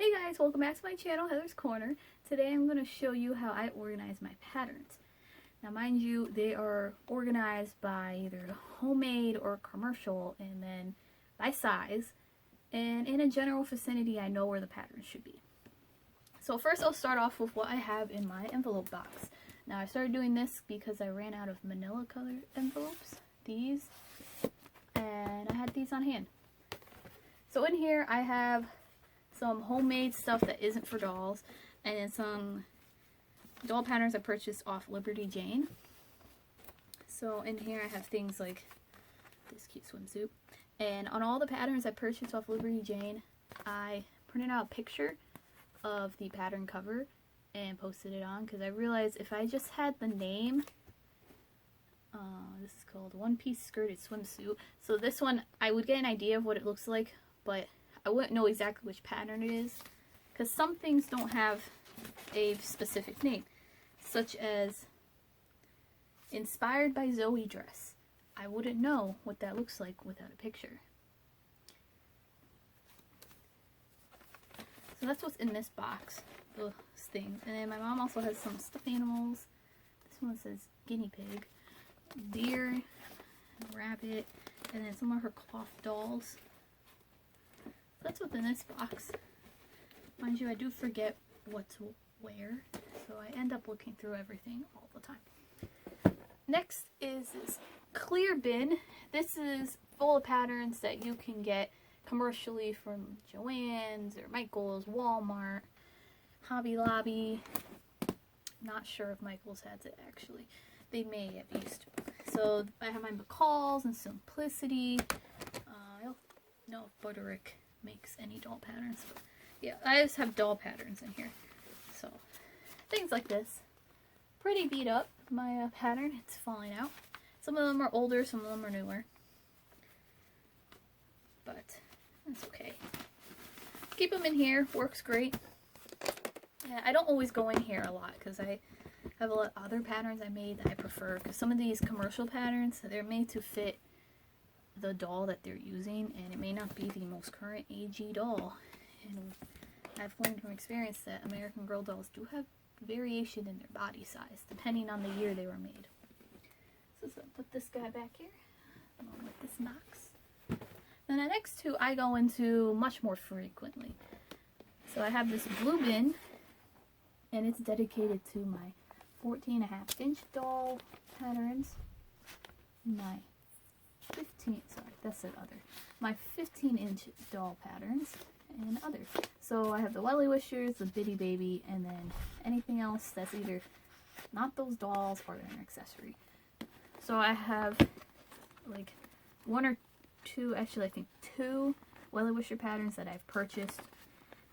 Hey guys, welcome back to my channel, Heather's Corner. Today I'm going to show you how I organize my patterns. Now mind you, they are organized by either homemade or commercial, and then by size. And in a general vicinity, I know where the patterns should be. So first I'll start off with what I have in my envelope box. Now I started doing this because I ran out of manila color envelopes, these, and I had these on hand. So in here I have some homemade stuff that isn't for dolls, and then some doll patterns I purchased off Liberty Jane. So in here I have things like this cute swimsuit, and on all the patterns I purchased off Liberty Jane, I printed out a picture of the pattern cover and posted it on, because I realized if I just had the name, this is called One Piece Skirted Swimsuit, so this one I would get an idea of what it looks like, but I wouldn't know exactly which pattern it is, because some things don't have a specific name, such as Inspired by Zoe dress. I wouldn't know what that looks like without a picture. So that's what's in this box, those things. And then my mom also has some stuffed animals. This one says guinea pig, deer, rabbit, and then some of her cloth dolls. That's what's in this box. Mind you, I do forget what to wear, so I end up looking through everything all the time. Next is this clear bin. This is full of patterns that you can get commercially from Joann's or Michael's, Walmart, Hobby Lobby. Not sure if Michael's has it actually. They may have used to. So I have my McCall's and Simplicity. I don't know if Butterick makes any doll patterns, but yeah, I just have doll patterns in here. So things like this. Pretty beat up, my pattern. It's falling out. Some of them are older, some of them are newer, but that's okay. Keep them in here, works great. Yeah, I don't always go in here a lot because I have a lot of other patterns I made that I prefer, because some of these commercial patterns, they're made to fit the doll that they're using, and it may not be the most current AG doll. And I've learned from experience that American Girl dolls do have variation in their body size depending on the year they were made. So I'll put this guy back here along with this Knox. Then the next two I go into much more frequently. So I have this blue bin, and it's dedicated to my 14.5-inch doll patterns, my 15-inch doll patterns, and others. So I have the Welly Wishers, the Bitty Baby, and then anything else that's either not those dolls or an accessory. So I have like one or two, actually I think two Welly Wisher patterns that I've purchased,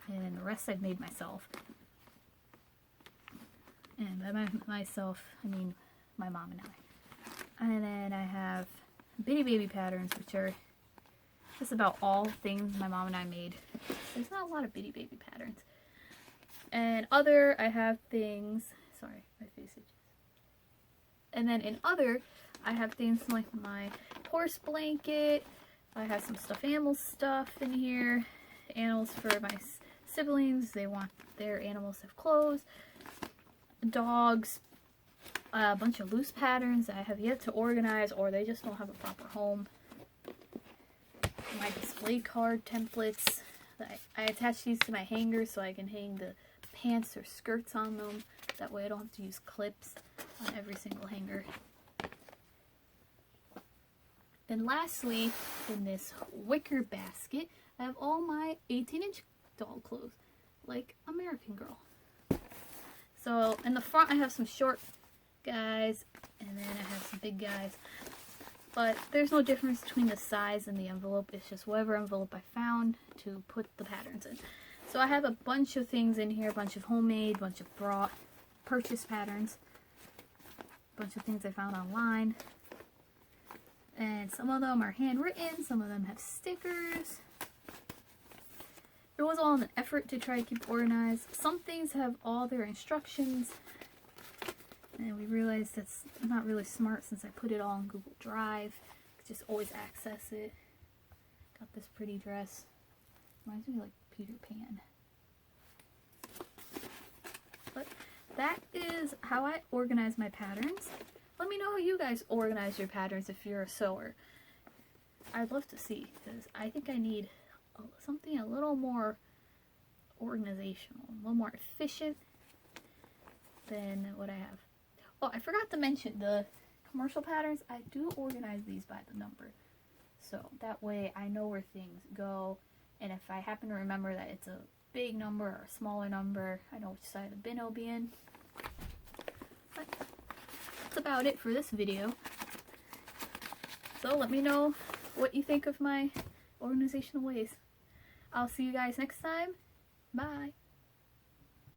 and the rest I've made myself. And by myself, I mean my mom and I. And then I have Bitty Baby patterns, which are just about all things my mom and I made. There's not a lot of Bitty Baby patterns. And other, I have things, sorry, my face itches. And then in other, I have things like my horse blanket. I have some stuffed animal stuff in here. Animals for my siblings. They want their animals to have clothes. Dogs. A bunch of loose patterns that I have yet to organize, or they just don't have a proper home. My display card templates. I attach these to my hanger so I can hang the pants or skirts on them. That way I don't have to use clips on every single hanger. Then lastly, in this wicker basket, I have all my 18-inch doll clothes, like American Girl. So in the front I have some short guys, and then I have some big guys. But there's no difference between the size and the envelope. It's just whatever envelope I found to put the patterns in. So I have a bunch of things in here, a bunch of homemade, a bunch of purchase patterns, a bunch of things I found online. And some of them are handwritten, some of them have stickers. It was all an effort to try to keep organized. Some things have all their instructions, and we realized that's not really smart since I put it all on Google Drive. I could just always access it. Got this pretty dress. Reminds me of like Peter Pan. is how I organize my patterns. Let me know how you guys organize your patterns if you're a sewer. I'd love to see, because I think I need something a little more organizational, a little more efficient than what I have. Oh, I forgot to mention the commercial patterns. I do organize these by the number, so that way I know where things go, and if I happen to remember that it's a big number or a smaller number, I know which side of the bin it'll be in. But that's about it for this video. So let me know what you think of my organizational ways. I'll see you guys next time. Bye.